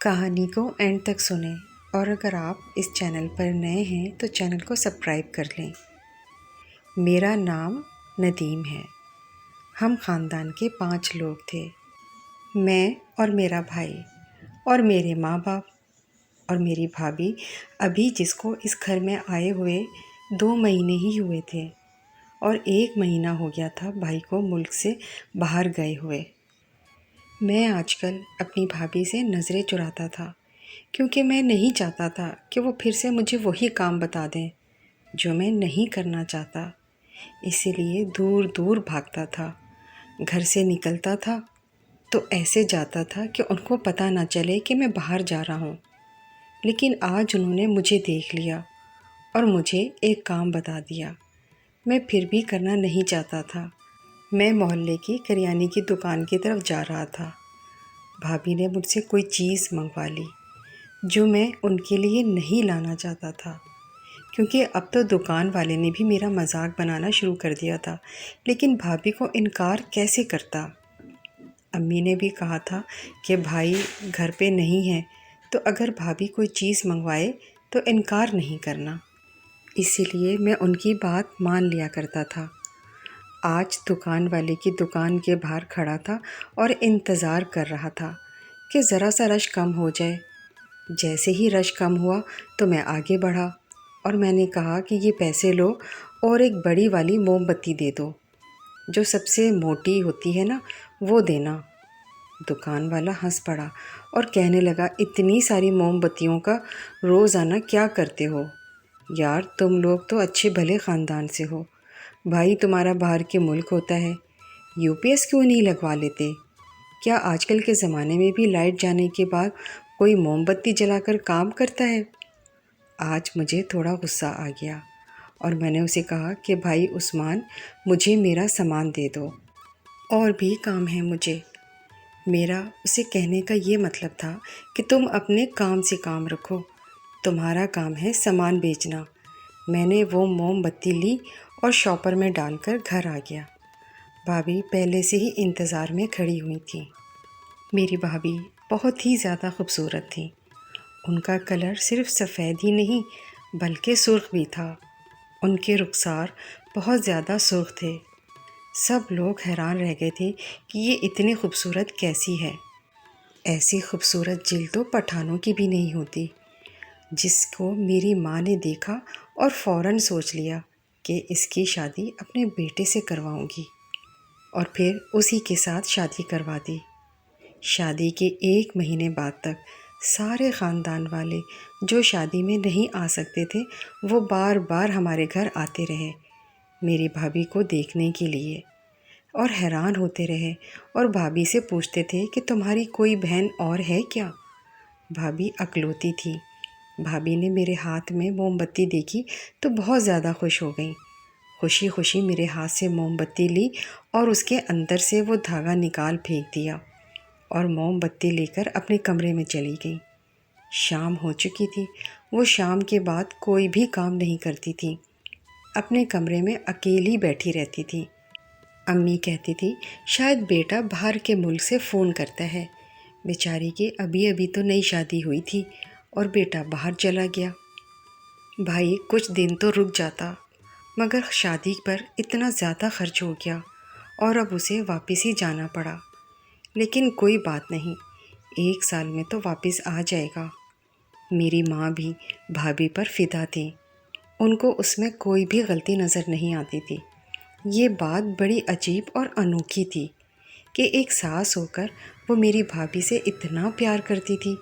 کہانی کو اینڈ تک سنیں، اور اگر آپ اس چینل پر نئے ہیں تو چینل کو سبسکرائب کر لیں۔ میرا نام ندیم ہے۔ ہم خاندان کے 5 لوگ تھے، میں اور میرا بھائی اور میرے ماں باپ اور میری بھابھی، ابھی جس کو اس گھر میں آئے ہوئے 2 مہینے ہی ہوئے تھے، اور 1 مہینہ ہو گیا تھا بھائی کو ملک سے باہر گئے ہوئے۔ میں آج کل اپنی بھابھی سے نظریں چراتا تھا، کیونکہ میں نہیں چاہتا تھا کہ وہ پھر سے مجھے وہی کام بتا دیں جو میں نہیں کرنا چاہتا۔ اسی لیے دور دور بھاگتا تھا۔ گھر سے نکلتا تھا تو ایسے جاتا تھا کہ ان کو پتہ نہ چلے کہ میں باہر جا رہا ہوں۔ لیکن آج انہوں نے مجھے دیکھ لیا اور مجھے ایک کام بتا دیا۔ میں پھر بھی کرنا نہیں چاہتا تھا۔ میں محلے کی کریانے کی دکان کی طرف جا رہا تھا۔ بھابھی نے مجھ سے کوئی چیز منگوا لی جو میں ان کے لیے نہیں لانا چاہتا تھا، کیونکہ اب تو دکان والے نے بھی میرا مذاق بنانا شروع کر دیا تھا۔ لیکن بھابھی کو انکار کیسے کرتا؟ امی نے بھی کہا تھا کہ بھائی گھر پہ نہیں ہے، تو اگر بھابھی کوئی چیز منگوائے تو انکار نہیں کرنا۔ اسی لیے میں ان کی بات مان لیا کرتا تھا۔ آج دکان والے کی دکان کے باہر کھڑا تھا اور انتظار کر رہا تھا کہ ذرا سا رش کم ہو جائے۔ جیسے ہی رش کم ہوا تو میں آگے بڑھا اور میں نے کہا کہ یہ پیسے لو اور ایک بڑی والی موم بتی دے دو، جو سب سے موٹی ہوتی ہے نا، وہ دینا۔ دکان والا ہنس پڑا اور کہنے لگا، اتنی ساری موم بتیوں کا روزانہ کیا کرتے ہو یار؟ تم لوگ تو اچھے بھلے خاندان سے ہو، بھائی تمہارا باہر کے ملک ہوتا ہے، یو پی ایس کیوں نہیں لگوا لیتے؟ کیا آج کل کے زمانے میں بھی لائٹ جانے کے بعد کوئی موم بتی جلا کر کام کرتا ہے؟ آج مجھے تھوڑا غصہ آ گیا اور میں نے اسے کہا کہ بھائی عثمان، مجھے میرا سامان دے دو، اور بھی کام ہے مجھے۔ میرا اسے کہنے کا یہ مطلب تھا کہ تم اپنے کام سے کام رکھو، تمہارا کام ہے سامان بیچنا۔ میں نے وہ موم بتی لی اور شاپر میں ڈال کر گھر آ گیا۔ بھابھی پہلے سے ہی انتظار میں کھڑی ہوئی تھی۔ میری بھابھی بہت ہی زیادہ خوبصورت تھی۔ ان کا کلر صرف سفید ہی نہیں بلکہ سرخ بھی تھا۔ ان کے رخسار بہت زیادہ سرخ تھے۔ سب لوگ حیران رہ گئے تھے کہ یہ اتنی خوبصورت کیسی ہے۔ ایسی خوبصورت جلد تو پٹھانوں کی بھی نہیں ہوتی، جس کو میری ماں نے دیکھا اور فوراً سوچ لیا کہ اس کی شادی اپنے بیٹے سے کرواؤں گی، اور پھر اسی کے ساتھ شادی کروا دی۔ شادی کے 1 مہینے بعد تک سارے خاندان والے جو شادی میں نہیں آ سکتے تھے، وہ بار بار ہمارے گھر آتے رہے میری بھابھی کو دیکھنے کے لیے، اور حیران ہوتے رہے اور بھابھی سے پوچھتے تھے کہ تمہاری کوئی بہن اور ہے کیا؟ بھابھی اکلوتی تھی۔ بھابھی نے میرے ہاتھ میں موم بتی دیکھی تو بہت زیادہ خوش ہو گئی۔ خوشی خوشی میرے ہاتھ سے موم بتی لی اور اس کے اندر سے وہ دھاگا نکال پھینک دیا اور موم بتی لے کر اپنے کمرے میں چلی گئی۔ شام ہو چکی تھی۔ وہ شام کے بعد کوئی بھی کام نہیں کرتی تھی، اپنے کمرے میں اکیلی بیٹھی رہتی تھی۔ امی کہتی تھی شاید بیٹا باہر کے ملک سے فون کرتا ہے، بیچاری کی ابھی تو نئی شادی ہوئی تھی اور بیٹا باہر چلا گیا۔ بھائی کچھ دن تو رک جاتا، مگر شادی پر اتنا زیادہ خرچ ہو گیا اور اب اسے واپس ہی جانا پڑا۔ لیکن کوئی بات نہیں، 1 سال میں تو واپس آ جائے گا۔ میری ماں بھی بھابھی پر فدا تھی، ان کو اس میں کوئی بھی غلطی نظر نہیں آتی تھی۔ یہ بات بڑی عجیب اور انوکھی تھی کہ ایک ساس ہو کر وہ میری بھابھی سے اتنا پیار کرتی تھی۔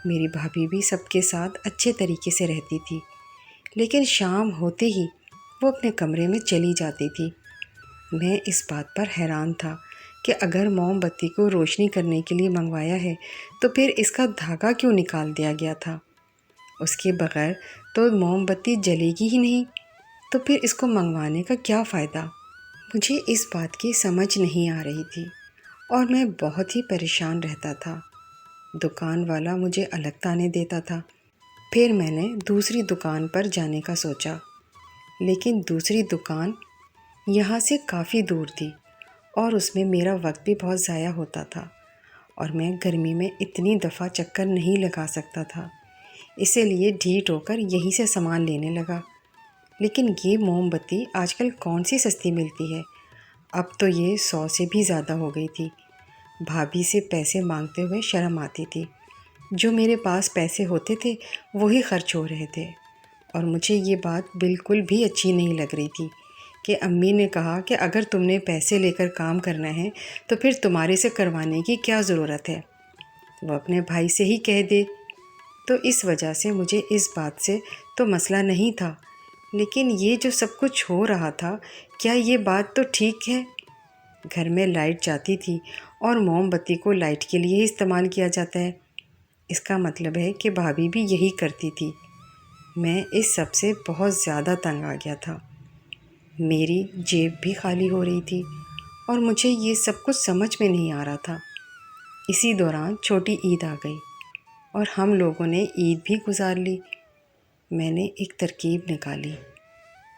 میری بھابھی بھی سب کے ساتھ اچھے طریقے سے رہتی تھی، لیکن شام ہوتے ہی وہ اپنے کمرے میں چلی جاتی تھی۔ میں اس بات پر حیران تھا کہ اگر موم بتی کو روشنی کرنے کے لیے منگوایا ہے تو پھر اس کا دھاگا کیوں نکال دیا گیا تھا؟ اس کے بغیر تو موم بتی جلے گی ہی نہیں، تو پھر اس کو منگوانے کا کیا فائدہ؟ مجھے اس بات کی سمجھ نہیں آ رہی تھی اور میں بہت ہی پریشان رہتا تھا۔ دکان والا مجھے الگ تانے دیتا تھا۔ پھر میں نے دوسری دکان پر جانے کا سوچا، لیکن دوسری دکان یہاں سے کافی دور تھی اور اس میں میرا وقت بھی بہت ضائع ہوتا تھا، اور میں گرمی میں اتنی دفعہ چکر نہیں لگا سکتا تھا، اسی لیے ڈھیٹ ہو کر یہیں سے سامان لینے لگا۔ لیکن یہ موم بتی آج کل کون سی سستی ملتی ہے؟ اب تو یہ 100 سے بھی زیادہ ہو گئی تھی۔ بھابھی سے پیسے مانگتے ہوئے شرم آتی تھی۔ جو میرے پاس پیسے ہوتے تھے وہی خرچ ہو رہے تھے، اور مجھے یہ بات بالکل بھی اچھی نہیں لگ رہی تھی کہ امی نے کہا کہ اگر تم نے پیسے لے کر کام کرنا ہے تو پھر تمہارے سے کروانے کی کیا ضرورت ہے، وہ اپنے بھائی سے ہی کہہ دے۔ تو اس وجہ سے مجھے اس بات سے تو مسئلہ نہیں تھا، لیکن یہ جو سب کچھ ہو رہا تھا، کیا یہ بات تو ٹھیک ہے؟ گھر میں لائٹ جاتی تھی اور موم بتی کو لائٹ کے لیے ہی استعمال کیا جاتا ہے۔ اس کا مطلب ہے کہ بھابھی بھی یہی کرتی تھی۔ میں اس سب سے بہت زیادہ تنگ آ گیا تھا۔ میری جیب بھی خالی ہو رہی تھی اور مجھے یہ سب کچھ سمجھ میں نہیں آ رہا تھا۔ اسی دوران چھوٹی عید آ گئی اور ہم لوگوں نے عید بھی گزار لی۔ میں نے ایک ترکیب نکالی۔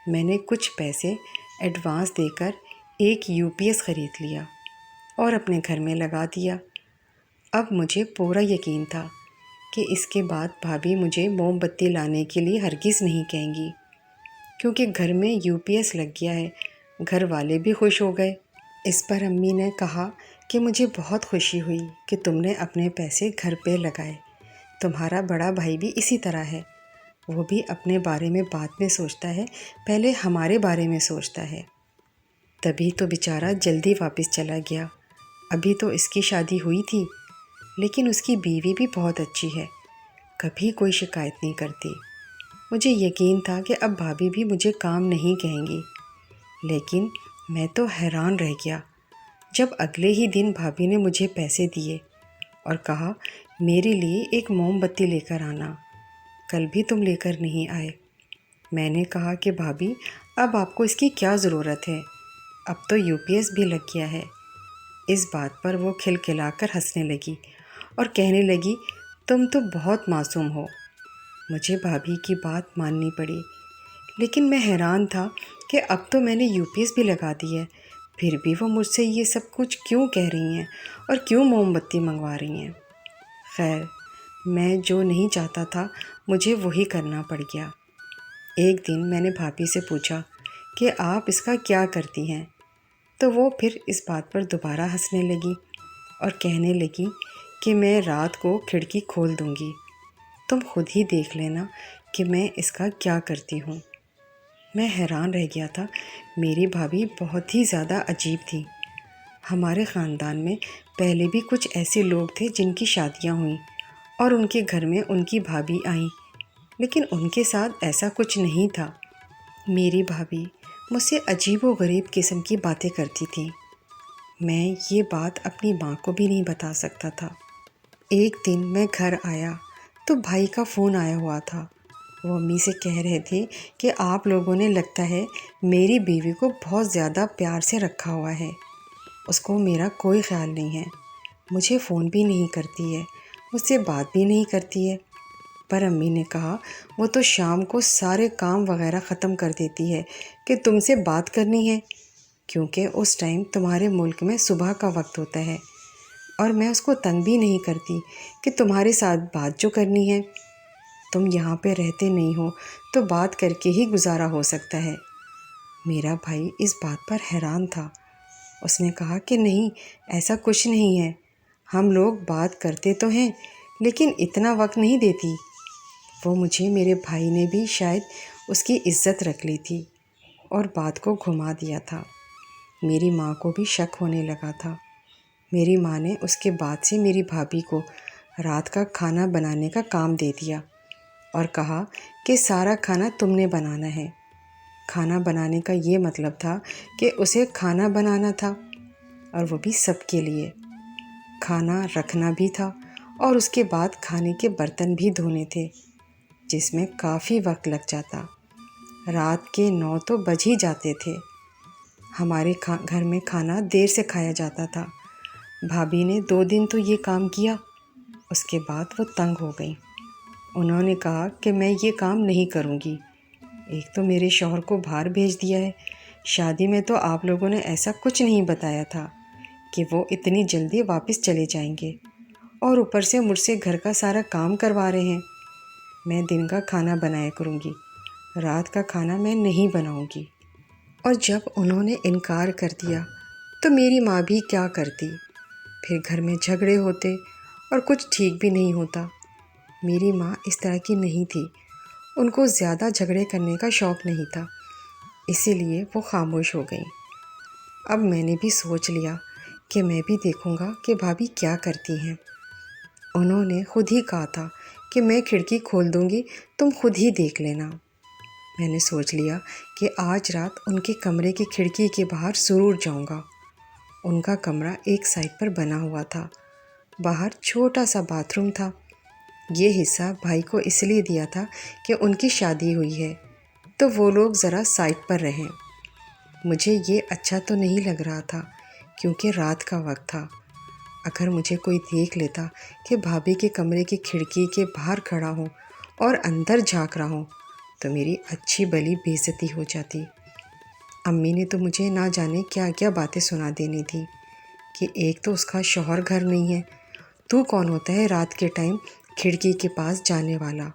میں نے کچھ پیسے ایڈوانس دے کر ایک UPS خرید لیا اور اپنے گھر میں لگا دیا۔ اب مجھے پورا یقین تھا کہ اس کے بعد بھابھی مجھے موم بتی لانے کے لیے ہرگز نہیں کہیں گی، کیونکہ گھر میں UPS لگ گیا ہے۔ گھر والے بھی خوش ہو گئے۔ اس پر امی نے کہا کہ مجھے بہت خوشی ہوئی کہ تم نے اپنے پیسے گھر پہ لگائے۔ تمہارا بڑا بھائی بھی اسی طرح ہے، وہ بھی اپنے بارے میں بعد میں سوچتا ہے، پہلے ہمارے بارے میں سوچتا ہے۔ تبھی تو بیچارہ جلدی واپس چلا گیا۔ ابھی تو اس کی شادی ہوئی تھی، لیکن اس کی بیوی بھی بہت اچھی ہے، کبھی کوئی شکایت نہیں کرتی۔ مجھے یقین تھا کہ اب بھابھی بھی مجھے کام نہیں کہیں گی، لیکن میں تو حیران رہ گیا جب اگلے ہی دن بھابھی نے مجھے پیسے دیے اور کہا میرے لیے ایک موم بتی لے کر آنا، کل بھی تم لے کر نہیں آئے۔ میں نے کہا کہ بھابھی اب آپ کو اس کی کیا ضرورت ہے، اب تو UPS بھی لگ گیا ہے۔ اس بات پر وہ کھلکھلا کر ہنسنے لگی اور کہنے لگی تم تو بہت معصوم ہو۔ مجھے بھابھی کی بات ماننی پڑی، لیکن میں حیران تھا کہ اب تو میں نے UPS بھی لگا دی ہے، پھر بھی وہ مجھ سے یہ سب کچھ کیوں کہہ رہی ہیں اور کیوں موم بتی منگوا رہی ہیں۔ خیر، میں جو نہیں چاہتا تھا مجھے وہی کرنا پڑ گیا۔ ایک دن میں نے بھابھی سے پوچھا کہ آپ اس کا کیا کرتی ہیں، تو وہ پھر اس بات پر دوبارہ ہنسنے لگی اور کہنے لگی کہ میں رات کو کھڑکی کھول دوں گی، تم خود ہی دیکھ لینا کہ میں اس کا کیا کرتی ہوں۔ میں حیران رہ گیا تھا، میری بھابھی بہت ہی زیادہ عجیب تھی۔ ہمارے خاندان میں پہلے بھی کچھ ایسے لوگ تھے جن کی شادیاں ہوئیں اور ان کے گھر میں ان کی بھابھی آئیں، لیکن ان کے ساتھ ایسا کچھ نہیں تھا۔ میری بھابھی مجھ سے عجیب و غریب قسم کی باتیں کرتی تھی۔ میں یہ بات اپنی ماں کو بھی نہیں بتا سکتا تھا۔ ایک دن میں گھر آیا تو بھائی کا فون آیا ہوا تھا۔ وہ امی سے کہہ رہے تھے کہ آپ لوگوں نے لگتا ہے میری بیوی کو بہت زیادہ پیار سے رکھا ہوا ہے، اس کو میرا کوئی خیال نہیں ہے، مجھے فون بھی نہیں کرتی ہے، مجھ سے بات بھی نہیں کرتی ہے۔ پر امی نے کہا وہ تو شام کو سارے کام وغیرہ ختم کر دیتی ہے کہ تم سے بات کرنی ہے، کیونکہ اس ٹائم تمہارے ملک میں صبح کا وقت ہوتا ہے، اور میں اس کو تنگ بھی نہیں کرتی کہ تمہارے ساتھ بات جو کرنی ہے، تم یہاں پہ رہتے نہیں ہو تو بات کر کے ہی گزارا ہو سکتا ہے۔ میرا بھائی اس بات پر حیران تھا۔ اس نے کہا کہ نہیں، ایسا کچھ نہیں ہے، ہم لوگ بات کرتے تو ہیں لیکن اتنا وقت نہیں دیتی۔ وہ مجھے میرے بھائی نے بھی شاید اس کی عزت رکھ لی تھی اور بات کو گھما دیا تھا۔ میری ماں کو بھی شک ہونے لگا تھا۔ میری ماں نے اس کے بعد سے میری بھابھی کو رات کا کھانا بنانے کا کام دے دیا اور کہا کہ سارا کھانا تم نے بنانا ہے۔ کھانا بنانے کا یہ مطلب تھا کہ اسے کھانا بنانا تھا، اور وہ بھی سب کے لیے۔ کھانا رکھنا بھی تھا اور اس کے بعد کھانے کے برتن بھی دھونے تھے، جس میں کافی وقت لگ جاتا۔ رات کے 9 تو بج ہی جاتے تھے۔ ہمارے گھر میں کھانا دیر سے کھایا جاتا تھا۔ بھابھی نے 2 دن تو یہ کام کیا، اس کے بعد وہ تنگ ہو گئیں۔ انہوں نے کہا کہ میں یہ کام نہیں کروں گی، ایک تو میرے شوہر کو باہر بھیج دیا ہے، شادی میں تو آپ لوگوں نے ایسا کچھ نہیں بتایا تھا کہ وہ اتنی جلدی واپس چلے جائیں گے، اور اوپر سے مجھ سے گھر کا سارا کام کروا رہے ہیں۔ میں دن کا کھانا بنایا کروں گی، رات کا کھانا میں نہیں بناؤں گی۔ اور جب انہوں نے انکار کر دیا تو میری ماں بھی کیا کرتی؟ پھر گھر میں جھگڑے ہوتے اور کچھ ٹھیک بھی نہیں ہوتا۔ میری ماں اس طرح کی نہیں تھی، ان کو زیادہ جھگڑے کرنے کا شوق نہیں تھا، اسی لیے وہ خاموش ہو گئیں۔ اب میں نے بھی سوچ لیا کہ میں بھی دیکھوں گا کہ بھابھی کیا کرتی ہیں۔ انہوں نے خود ہی کہا تھا کہ میں کھڑکی کھول دوں گی، تم خود ہی دیکھ لینا۔ میں نے سوچ لیا کہ آج رات ان کے کمرے کی کھڑکی کے باہر ضرور جاؤں گا۔ ان کا کمرہ ایک سائڈ پر بنا ہوا تھا، باہر چھوٹا سا باتھ روم تھا۔ یہ حصہ بھائی کو اس لیے دیا تھا کہ ان کی شادی ہوئی ہے تو وہ لوگ ذرا سائڈ پر رہیں۔ مجھے یہ اچھا تو نہیں لگ رہا تھا کیونکہ رات کا وقت تھا۔ اگر مجھے کوئی دیکھ لیتا کہ بھابھی کے کمرے کی کھڑکی کے باہر کھڑا ہوں اور اندر جھانک رہا ہوں تو میری اچھی بھلی بے عزتی ہو جاتی۔ امی نے تو مجھے نہ جانے کیا کیا باتیں سنا دینی تھی کہ ایک تو اس کا شوہر گھر نہیں ہے، تو کون ہوتا ہے رات کے ٹائم کھڑکی کے پاس جانے والا۔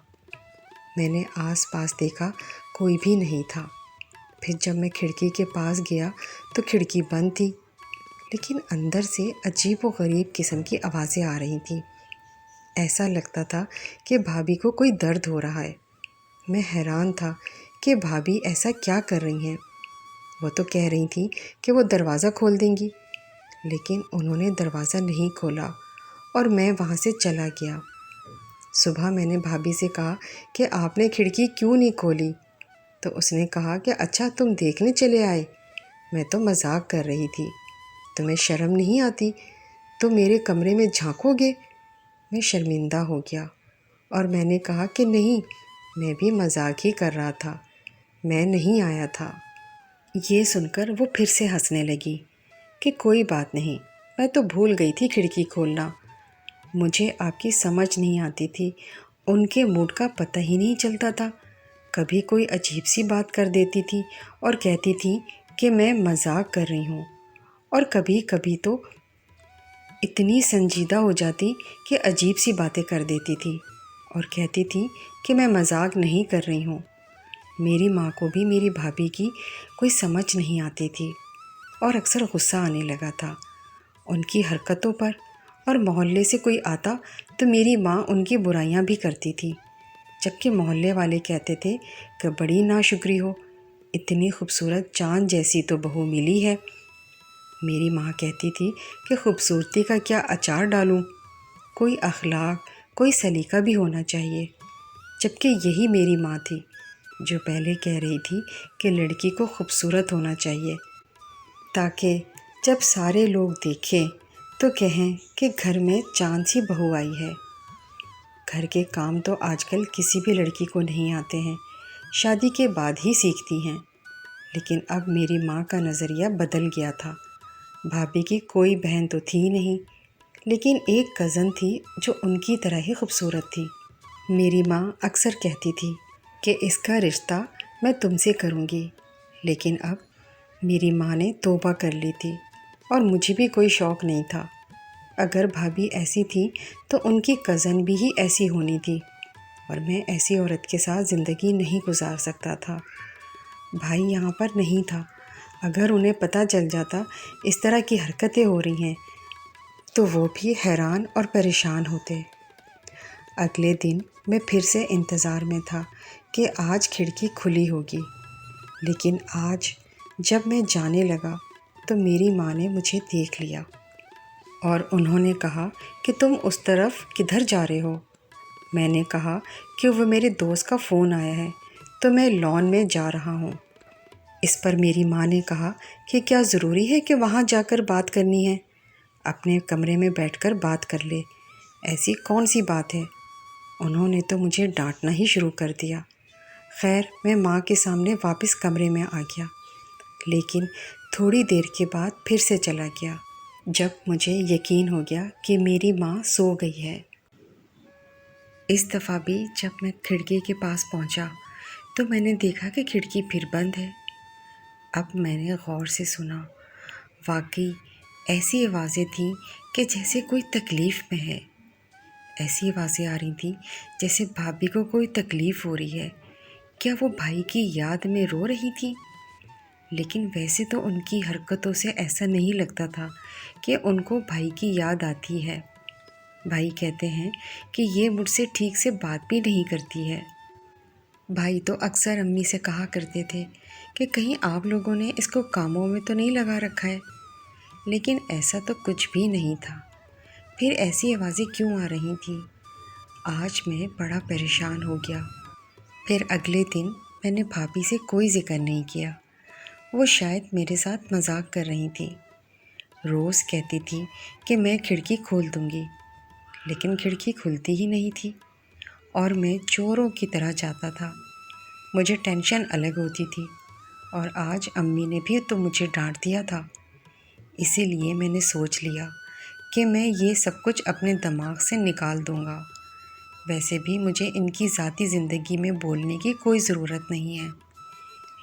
میں نے آس پاس دیکھا، کوئی بھی نہیں تھا۔ پھر جب میں کھڑکی کے پاس گیا تو کھڑکی بند تھی، لیکن اندر سے عجیب و غریب قسم کی آوازیں آ رہی تھیں۔ ایسا لگتا تھا کہ بھابھی کو کوئی درد ہو رہا ہے۔ میں حیران تھا کہ بھابھی ایسا کیا کر رہی ہیں۔ وہ تو کہہ رہی تھیں کہ وہ دروازہ کھول دیں گی، لیکن انہوں نے دروازہ نہیں کھولا اور میں وہاں سے چلا گیا۔ صبح میں نے بھابھی سے کہا کہ آپ نے کھڑکی کیوں نہیں کھولی؟ تو اس نے کہا کہ اچھا تم دیکھنے چلے آئے؟ میں تو مذاق کر رہی تھی، تمہیں شرم نہیں آتی؟ تو میرے کمرے میں جھانکو گے؟ میں شرمندہ ہو گیا اور میں نے کہا کہ نہیں، میں بھی مذاق ہی کر رہا تھا، میں نہیں آیا تھا۔ یہ سن کر وہ پھر سے ہنسنے لگی کہ کوئی بات نہیں، میں تو بھول گئی تھی کھڑکی کھولنا۔ مجھے آپ کی سمجھ نہیں آتی تھی، ان کے موڈ کا پتہ ہی نہیں چلتا تھا۔ کبھی کوئی عجیب سی بات کر دیتی تھی اور کہتی تھی کہ میں مذاق کر رہی ہوں، اور کبھی کبھی تو اتنی سنجیدہ ہو جاتی کہ عجیب سی باتیں کر دیتی تھی اور کہتی تھی کہ میں مذاق نہیں کر رہی ہوں۔ میری ماں کو بھی میری بھابھی کی کوئی سمجھ نہیں آتی تھی اور اکثر غصہ آنے لگا تھا ان کی حرکتوں پر، اور محلے سے کوئی آتا تو میری ماں ان کی برائیاں بھی کرتی تھی، جبکہ محلے والے کہتے تھے کہ بڑی ناشکری ہو، اتنی خوبصورت چاند جیسی تو بہو ملی ہے۔ میری ماں کہتی تھی کہ خوبصورتی کا کیا اچار ڈالوں، کوئی اخلاق، کوئی سلیقہ بھی ہونا چاہیے، جبکہ یہی میری ماں تھی جو پہلے کہہ رہی تھی کہ لڑکی کو خوبصورت ہونا چاہیے تاکہ جب سارے لوگ دیکھیں تو کہیں کہ گھر میں چاند سی بہو آئی ہے۔ گھر کے کام تو آج کل کسی بھی لڑکی کو نہیں آتے ہیں، شادی کے بعد ہی سیکھتی ہیں۔ لیکن اب میری ماں کا نظریہ بدل گیا تھا۔ بھابھی کی کوئی بہن تو تھی نہیں، لیکن ایک کزن تھی جو ان کی طرح ہی خوبصورت تھی۔ میری ماں اکثر کہتی تھی کہ اس کا رشتہ میں تم سے کروں گی، لیکن اب میری ماں نے توبہ کر لی تھی اور مجھے بھی کوئی شوق نہیں تھا۔ اگر بھابھی ایسی تھی تو ان کی کزن بھی ہی ایسی ہونی تھی، اور میں ایسی عورت کے ساتھ زندگی نہیں گزار سکتا تھا۔ بھائی یہاں پر نہیں تھا، اگر انہیں پتہ چل جاتا اس طرح کی حرکتیں ہو رہی ہیں تو وہ بھی حیران اور پریشان ہوتے۔ اگلے دن میں پھر سے انتظار میں تھا کہ آج کھڑکی کھلی ہوگی، لیکن آج جب میں جانے لگا تو میری ماں نے مجھے دیکھ لیا اور انہوں نے کہا کہ تم اس طرف کدھر جا رہے ہو؟ میں نے کہا کہ وہ میرے دوست کا فون آیا ہے تو میں لان میں جا رہا ہوں۔ اس پر میری ماں نے کہا کہ کیا ضروری ہے کہ وہاں جا کر بات کرنی ہے؟ اپنے کمرے میں بیٹھ کر بات کر لے، ایسی کون سی بات ہے؟ انہوں نے تو مجھے ڈانٹنا ہی شروع کر دیا۔ خیر میں ماں کے سامنے واپس کمرے میں آ گیا، لیکن تھوڑی دیر کے بعد پھر سے چلا گیا جب مجھے یقین ہو گیا کہ میری ماں سو گئی ہے۔ اس دفعہ بھی جب میں کھڑکی کے پاس پہنچا تو میں نے دیکھا کہ کھڑکی پھر بند ہے۔ اب میں نے غور سے سنا، واقعی ایسی آوازیں تھیں کہ جیسے کوئی تکلیف میں ہے۔ ایسی آوازیں آ رہی تھیں جیسے بھابھی کو کوئی تکلیف ہو رہی ہے۔ کیا وہ بھائی کی یاد میں رو رہی تھی؟ لیکن ویسے تو ان کی حرکتوں سے ایسا نہیں لگتا تھا کہ ان کو بھائی کی یاد آتی ہے۔ بھائی کہتے ہیں کہ یہ مجھ سے ٹھیک سے بات بھی نہیں کرتی ہے۔ بھائی تو اکثر امی سے کہا کرتے تھے کہ کہیں آپ لوگوں نے اس کو کاموں میں تو نہیں لگا رکھا ہے، لیکن ایسا تو کچھ بھی نہیں تھا۔ پھر ایسی آوازیں کیوں آ رہی تھیں؟ آج میں بڑا پریشان ہو گیا۔ پھر اگلے دن میں نے بھابھی سے کوئی ذکر نہیں کیا۔ وہ شاید میرے ساتھ مذاق کر رہی تھی۔ روز کہتی تھی کہ میں کھڑکی کھول دوں گی، لیکن کھڑکی کھلتی ہی نہیں تھی اور میں چوروں کی طرح جاتا تھا۔ مجھے ٹینشن الگ ہوتی تھی، اور آج امی نے بھی تو مجھے ڈانٹ دیا تھا۔ اسی لیے میں نے سوچ لیا کہ میں یہ سب کچھ اپنے دماغ سے نکال دوں گا۔ ویسے بھی مجھے ان کی ذاتی زندگی میں بولنے کی کوئی ضرورت نہیں ہے،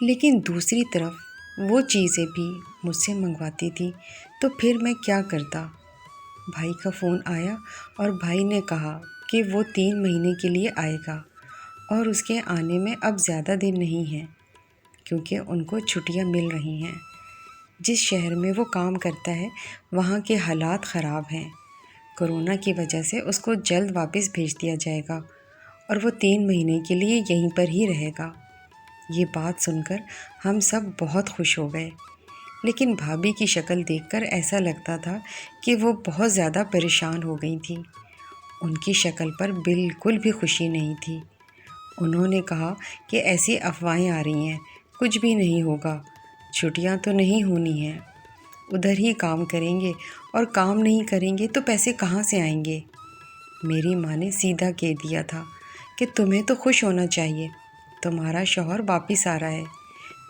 لیکن دوسری طرف وہ چیزیں بھی مجھ سے منگواتی تھی تو پھر میں کیا کرتا؟ بھائی کا فون آیا اور بھائی نے کہا کہ وہ 3 مہینے کے لیے آئے گا، اور اس کے آنے میں اب زیادہ دن نہیں ہیں، کیونکہ ان کو چھٹیاں مل رہی ہیں۔ جس شہر میں وہ کام کرتا ہے وہاں کے حالات خراب ہیں۔ کورونا کی وجہ سے اس کو جلد واپس بھیج دیا جائے گا اور وہ 3 مہینے کے لیے یہیں پر ہی رہے گا۔ یہ بات سن کر ہم سب بہت خوش ہو گئے، لیکن بھابھی کی شکل دیکھ کر ایسا لگتا تھا کہ وہ بہت زیادہ پریشان ہو گئی تھی۔ ان کی شکل پر بالکل بھی خوشی نہیں تھی۔ انہوں نے کہا کہ ایسی افواہیں آ رہی ہیں، کچھ بھی نہیں ہوگا، چھٹیاں تو نہیں ہونی ہیں، ادھر ہی کام کریں گے، اور کام نہیں کریں گے تو پیسے کہاں سے آئیں گے؟ میری ماں نے سیدھا کہہ دیا تھا کہ تمہیں تو خوش ہونا چاہیے، تمہارا شوہر واپس آ رہا ہے،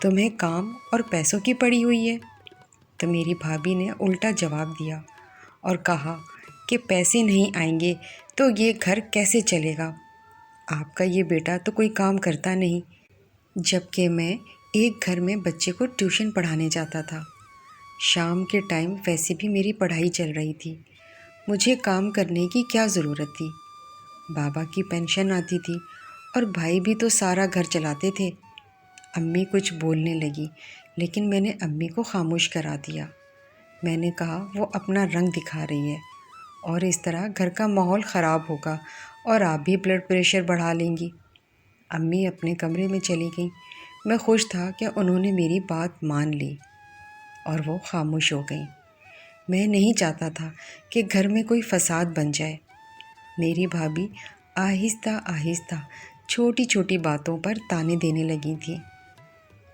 تمہیں کام اور پیسوں کی پڑی ہوئی ہے۔ تو میری بھابھی نے الٹا جواب دیا اور کہا کہ پیسے نہیں آئیں گے تو یہ گھر کیسے چلے گا؟ آپ کا یہ بیٹا تو کوئی کام کرتا نہیں، جبکہ میں ایک گھر میں بچے کو ٹیوشن پڑھانے جاتا تھا۔ شام کے ٹائم ویسے بھی میری پڑھائی چل رہی تھی، مجھے کام کرنے کی کیا ضرورت تھی؟ بابا کی پینشن آتی تھی اور بھائی بھی تو سارا گھر چلاتے تھے۔ امی کچھ بولنے لگی، لیکن میں نے امی کو خاموش کرا دیا۔ میں نے کہا وہ اپنا رنگ دکھا رہی ہے، اور اس طرح گھر کا ماحول خراب ہوگا اور آپ بھی بلڈ پریشر بڑھا لیں گی۔ امی اپنے کمرے میں چلی گئیں۔ میں خوش تھا کہ انہوں نے میری بات مان لی اور وہ خاموش ہو گئیں۔ میں نہیں چاہتا تھا کہ گھر میں کوئی فساد بن جائے۔ میری بھابھی آہستہ آہستہ چھوٹی چھوٹی باتوں پر تانے دینے لگی تھیں۔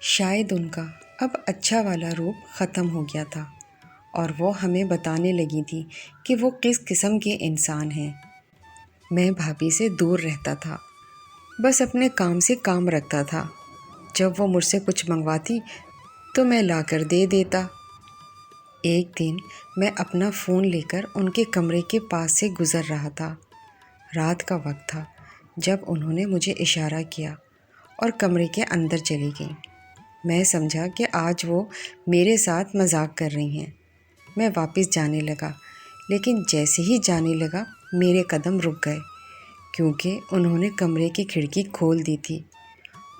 شاید ان کا اب اچھا والا روپ ختم ہو گیا تھا، اور وہ ہمیں بتانے لگی تھی کہ وہ کس قسم کے انسان ہیں۔ میں بھابھی سے دور رہتا تھا، بس اپنے کام سے کام رکھتا تھا۔ جب وہ مجھ سے کچھ منگواتی تو میں لا کر دے دیتا۔ ایک دن میں اپنا فون لے کر ان کے کمرے کے پاس سے گزر رہا تھا۔ رات کا وقت تھا جب انہوں نے مجھے اشارہ کیا اور کمرے کے اندر چلی گئیں۔ میں سمجھا کہ آج وہ میرے ساتھ مذاق کر رہی ہیں۔ میں واپس جانے لگا، لیکن جیسے ہی جانے لگا میرے قدم رک گئے، کیونکہ انہوں نے کمرے کی کھڑکی کھول دی تھی۔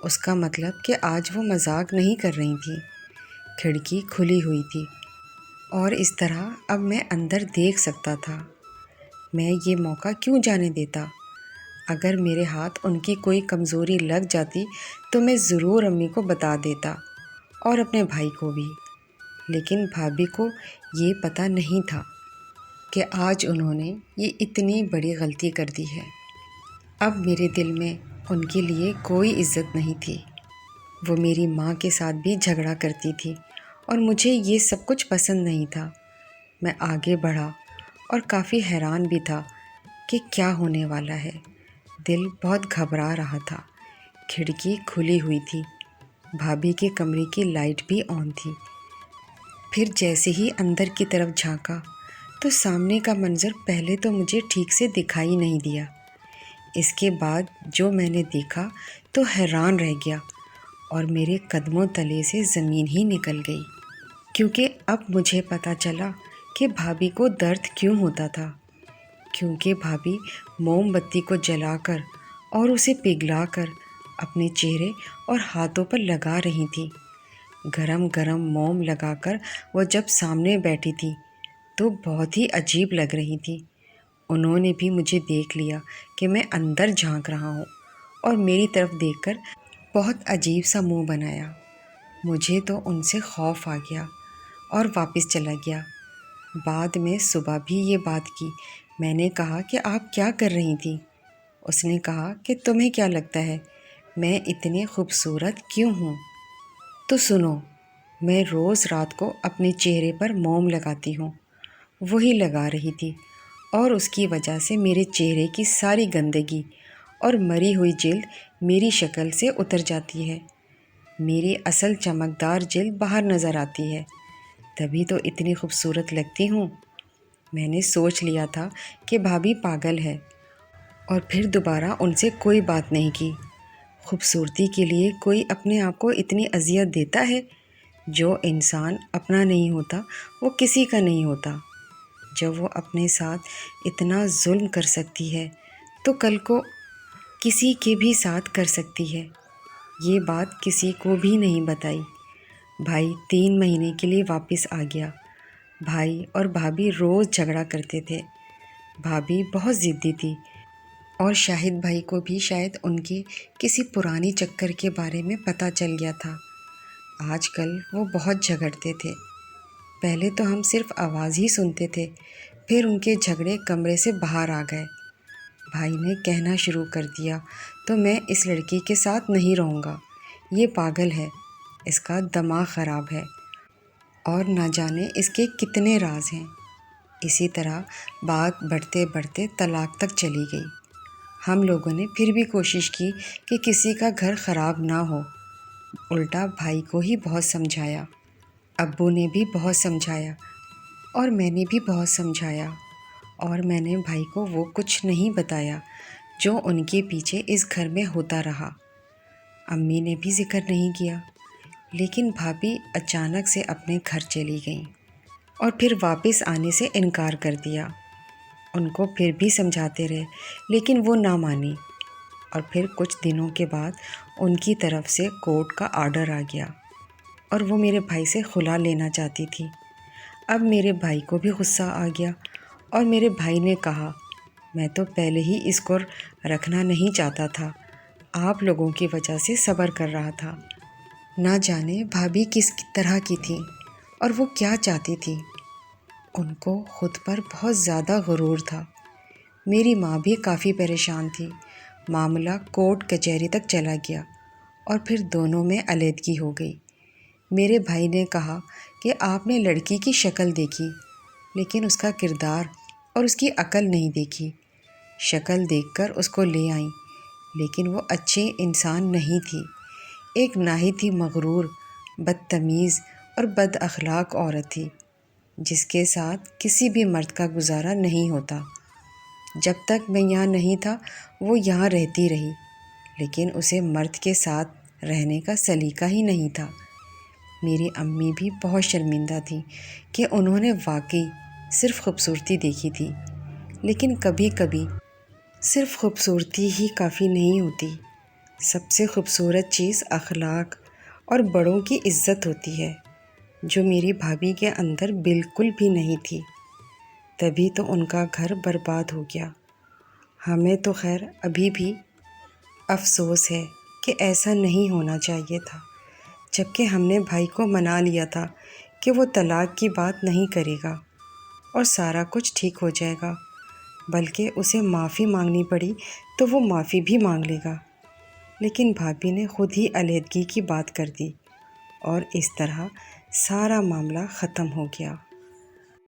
اس کا مطلب کہ آج وہ مذاق نہیں کر رہی تھیں۔ کھڑکی کھلی ہوئی تھی اور اس طرح اب میں اندر دیکھ سکتا تھا۔ میں یہ موقع کیوں جانے دیتا؟ اگر میرے ہاتھ ان کی کوئی کمزوری لگ جاتی تو میں ضرور امی کو بتا دیتا، اور اپنے بھائی کو بھی۔ لیکن بھابھی کو یہ پتہ نہیں تھا کہ آج انہوں نے یہ اتنی بڑی غلطی کر دی ہے۔ اب میرے دل میں ان کے لیے کوئی عزت نہیں تھی۔ وہ میری ماں کے ساتھ بھی جھگڑا کرتی تھی، اور مجھے یہ سب کچھ پسند نہیں تھا۔ میں آگے بڑھا اور کافی حیران بھی تھا کہ کیا ہونے والا ہے۔ دل بہت گھبرا رہا تھا۔ کھڑکی کھلی ہوئی تھی، بھابھی کے کمرے کی لائٹ بھی آن تھی۔ پھر جیسے ہی اندر کی طرف جھانکا تو سامنے کا منظر پہلے تو مجھے ٹھیک سے دکھائی نہیں دیا۔ اس کے بعد جو میں نے دیکھا تو حیران رہ گیا، اور میرے قدموں تلے سے زمین ہی نکل گئی، کیونکہ اب مجھے پتہ چلا کہ بھابھی کو درد کیوں ہوتا تھا۔ کیونکہ بھابھی موم بتی کو جلا کر اور اسے پگھلا کر اپنے چہرے اور ہاتھوں پر لگا رہی تھی۔ گرم گرم موم لگا کر وہ جب سامنے بیٹھی تھی تو بہت ہی عجیب لگ رہی تھی۔ انہوں نے بھی مجھے دیکھ لیا کہ میں اندر جھانک رہا ہوں اور میری طرف دیکھ کر بہت عجیب سا منہ بنایا۔ مجھے تو ان سے خوف آ گیا اور واپس چلا گیا۔ بعد میں صبح بھی یہ بات کی۔ میں نے کہا کہ آپ کیا کر رہی تھی؟ اس نے کہا کہ تمہیں کیا لگتا ہے میں اتنی خوبصورت کیوں ہوں؟ تو سنو، میں روز رات کو اپنے چہرے پر موم لگاتی ہوں۔ وہی لگا رہی تھی اور اس کی وجہ سے میرے چہرے کی ساری گندگی اور مری ہوئی جلد میری شکل سے اتر جاتی ہے۔ میری اصل چمکدار جلد باہر نظر آتی ہے، تبھی تو اتنی خوبصورت لگتی ہوں۔ میں نے سوچ لیا تھا کہ بھابھی پاگل ہے اور پھر دوبارہ ان سے کوئی بات نہیں کی۔ خوبصورتی کے لیے کوئی اپنے آپ کو اتنی اذیت دیتا ہے؟ جو انسان اپنا نہیں ہوتا وہ کسی کا نہیں ہوتا۔ جب وہ اپنے ساتھ اتنا ظلم کر سکتی ہے تو کل کو کسی کے بھی ساتھ کر سکتی ہے۔ یہ بات کسی کو بھی نہیں بتائی۔ بھائی 3 مہینے کے لیے واپس آ گیا۔ بھائی اور بھابھی روز جھگڑا کرتے تھے۔ بھابھی بہت ضدی تھی اور شاہد بھائی کو بھی شاید ان کے کسی پرانی چکر کے بارے میں پتہ چل گیا تھا۔ آج کل وہ بہت جھگڑتے تھے۔ پہلے تو ہم صرف آواز ہی سنتے تھے، پھر ان کے جھگڑے کمرے سے باہر آ گئے۔ بھائی نے کہنا شروع کر دیا تو میں اس لڑکی کے ساتھ نہیں رہوں گا، یہ پاگل ہے، اس کا دماغ خراب ہے اور نہ جانے اس کے کتنے راز ہیں۔ اسی طرح بات بڑھتے بڑھتے طلاق تک چلی گئی۔ ہم لوگوں نے پھر بھی کوشش کی کہ کسی کا گھر خراب نہ ہو۔ الٹا بھائی کو ہی بہت سمجھایا، ابو نے بھی بہت سمجھایا اور میں نے بھی بہت سمجھایا، اور میں نے بھائی کو وہ کچھ نہیں بتایا جو ان کے پیچھے اس گھر میں ہوتا رہا۔ امی نے بھی ذکر نہیں کیا، لیکن بھابھی اچانک سے اپنے گھر چلی گئیں اور پھر واپس آنے سے انکار کر دیا۔ ان کو پھر بھی سمجھاتے رہے لیکن وہ نہ مانی، اور پھر کچھ دنوں کے بعد ان کی طرف سے کورٹ کا آرڈر آ گیا اور وہ میرے بھائی سے خلا لینا چاہتی تھی۔ اب میرے بھائی کو بھی غصہ آ گیا اور میرے بھائی نے کہا میں تو پہلے ہی اس کو رکھنا نہیں چاہتا تھا، آپ لوگوں کی وجہ سے صبر کر رہا تھا۔ نہ جانے بھابھی کس طرح کی تھی اور وہ کیا چاہتی تھی۔ ان کو خود پر بہت زیادہ غرور تھا۔ میری ماں بھی کافی پریشان تھی۔ معاملہ کورٹ کچہری تک چلا گیا اور پھر دونوں میں علیحدگی ہو گئی۔ میرے بھائی نے کہا کہ آپ نے لڑکی کی شکل دیکھی لیکن اس کا کردار اور اس کی عقل نہیں دیکھی۔ شکل دیکھ کر اس کو لے آئیں لیکن وہ اچھی انسان نہیں تھی، ایک ناہید ہی مغرور، بدتمیز اور بد اخلاق عورت تھی جس کے ساتھ کسی بھی مرد کا گزارا نہیں ہوتا۔ جب تک میں یہاں نہیں تھا وہ یہاں رہتی رہی، لیکن اسے مرد کے ساتھ رہنے کا سلیقہ ہی نہیں تھا۔ میری امی بھی بہت شرمندہ تھی کہ انہوں نے واقعی صرف خوبصورتی دیکھی تھی، لیکن کبھی کبھی صرف خوبصورتی ہی کافی نہیں ہوتی۔ سب سے خوبصورت چیز اخلاق اور بڑوں کی عزت ہوتی ہے، جو میری بھابھی کے اندر بالکل بھی نہیں تھی۔ تبھی تو ان کا گھر برباد ہو گیا۔ ہمیں تو خیر ابھی بھی افسوس ہے کہ ایسا نہیں ہونا چاہیے تھا، جبکہ ہم نے بھائی کو منا لیا تھا کہ وہ طلاق کی بات نہیں کرے گا اور سارا کچھ ٹھیک ہو جائے گا، بلکہ اسے معافی مانگنی پڑی تو وہ معافی بھی مانگ لے گا۔ لیکن بھابھی نے خود ہی علیحدگی کی بات کر دی اور اس طرح سارا معاملہ ختم ہو گیا۔